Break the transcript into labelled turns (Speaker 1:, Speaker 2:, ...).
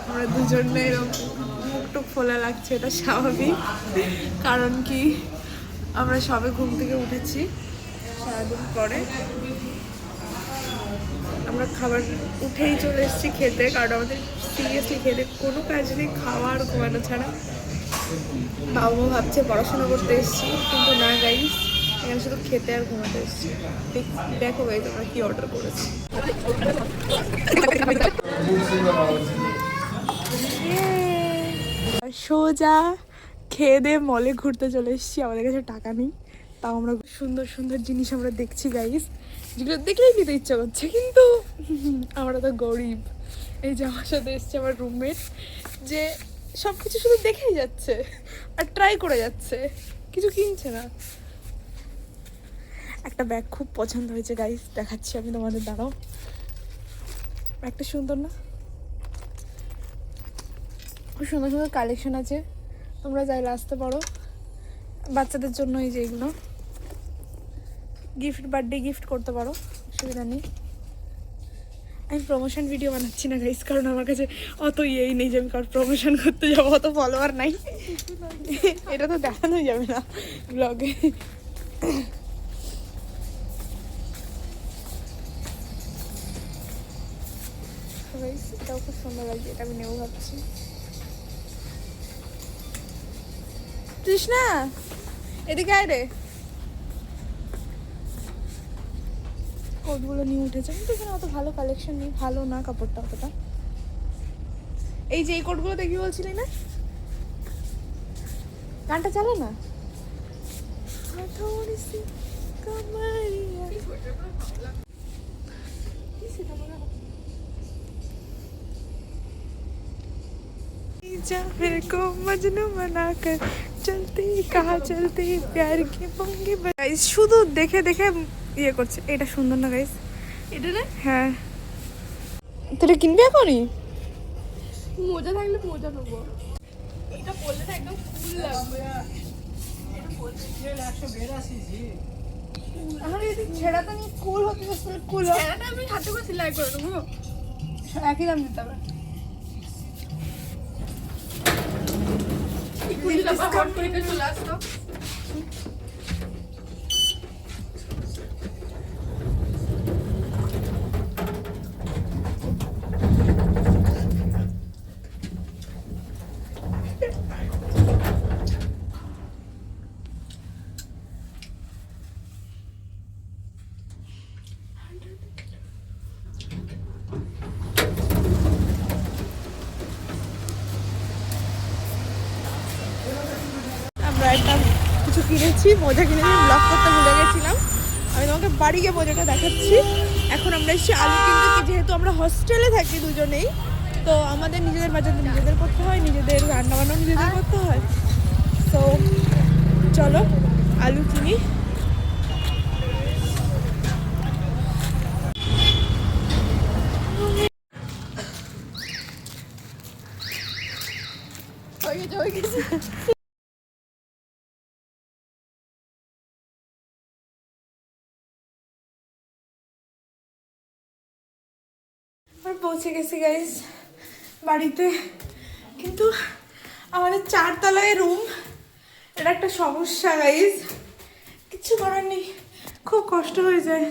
Speaker 1: আমরা দুজনে এরকম মুখ টুক ফোলা লাগছে, এটা স্বাভাবিক। কারণ কি আমরা সবে ঘুম থেকে উঠেছি সারাদিন পরে। আমরা খাবার উঠেই চলে এসেছি খেতে, কারণ আমাদের সিরিয়াসলি খেতে কোনো কাজ নেই, খাওয়া আর ঘুমানো ছাড়া। বাবা মা ভাবছে পড়াশোনা করতে এসেছি, কিন্তু না গাইস, এখানে শুধু খেতে আর ঘুমাতে এসেছি। দেখো গাইস আমরা কি অর্ডার করেছি। সোজা খেয়ে দিয়ে মলে ঘুরতে চলে এসেছি। আমাদের কাছে টাকা নেই, তাও আমরা সুন্দর সুন্দর জিনিস আমরা দেখছি গাইস, যেগুলো দেখলেই নিতে ইচ্ছা করছে, কিন্তু আমরা তো গরিব। এই যে আমার সাথে এসছে আমার রুমমেট, যে সব কিছু শুধু দেখেই যাচ্ছে আর ট্রাই করে যাচ্ছে, কিছু কিনছে না। একটা ব্যাগ খুব পছন্দ হয়েছে গাইস, দেখাচ্ছি আমি তোমাদের, দাঁড়াও। ব্যাগটা সুন্দর না? খুব সুন্দর সুন্দর কালেকশন আছে, তোমরা চাইলে আসতে পারো। বাচ্চাদের জন্য এই যে এগুলো গিফট, বার্থডে গিফট করতে পারো, অসুবিধা নেই। আমি প্রমোশন ভিডিও বানাচ্ছি না গাইস, কারণ আমার কাছে অত ইয়েই নেই যে আমি কারোর প্রমোশন করতে যাবো, অত ফলোয়ার নাই। এটা তো দেখানোই যাবে না ব্লগে। এটাও খুব সুন্দর লাগছে, এটা আমি নেবো ভাবছি। তৃষ্ণা এদিকে আয় রে। কোটগুলো নিয়ে উঠেছে, কিন্তু এখানে অত ভালো কালেকশন নেই, ভালো না কাপড়টা অতটা। এই যে এই কোটগুলো দেখবি বলছিলি না, গানটা চালা না। को मजनू बनाकर चलती कहाँ चलती प्यार के पंगे। गाइस শুধু দেখে দেখে ইয়ে করছে। এটা সুন্দর না গাইস? এটা না? হ্যাঁ, তোরা কিনবি এখনই? মজা থাকলে মজা নেবো। এটা পরলে না একদম কুল লাগবে। এটা পরলে 182 জি। আরে এই ছেঁড়াটা নিয়ে কুল হতে যাচ্ছে, কুল। ছেঁড়াটা আমি হাতে করে সেলাই করে দেবো, একই দাম দিতে হবে। ডিসকাউন্ট করে চলে আসতো। আমরা একটা কিছু কিনেছি, মজা কিনেছি, ব্লগ করতে ভুলে গেছিলাম। আমি তোমাকে বাড়ি গিয়ে মজাটা দেখাচ্ছি। এখন আমরা এসেছি আলু কিনতে, যেহেতু আমরা হস্টেলে থাকি দুজনেই, তো আমাদের নিজেদের বাজার নিজেদের করতে হয়, নিজেদের রান্না বান্নাও নিজেদের করতে হয়। তো চলো আলু কিনি। আমরা পৌঁছে গেছি গাইস বাড়িতে, কিন্তু আমাদের 4 তলায় রুম, এটা একটা সমস্যা গাইস, কিচ্ছু করার নেই, খুব কষ্ট হয়ে যায়।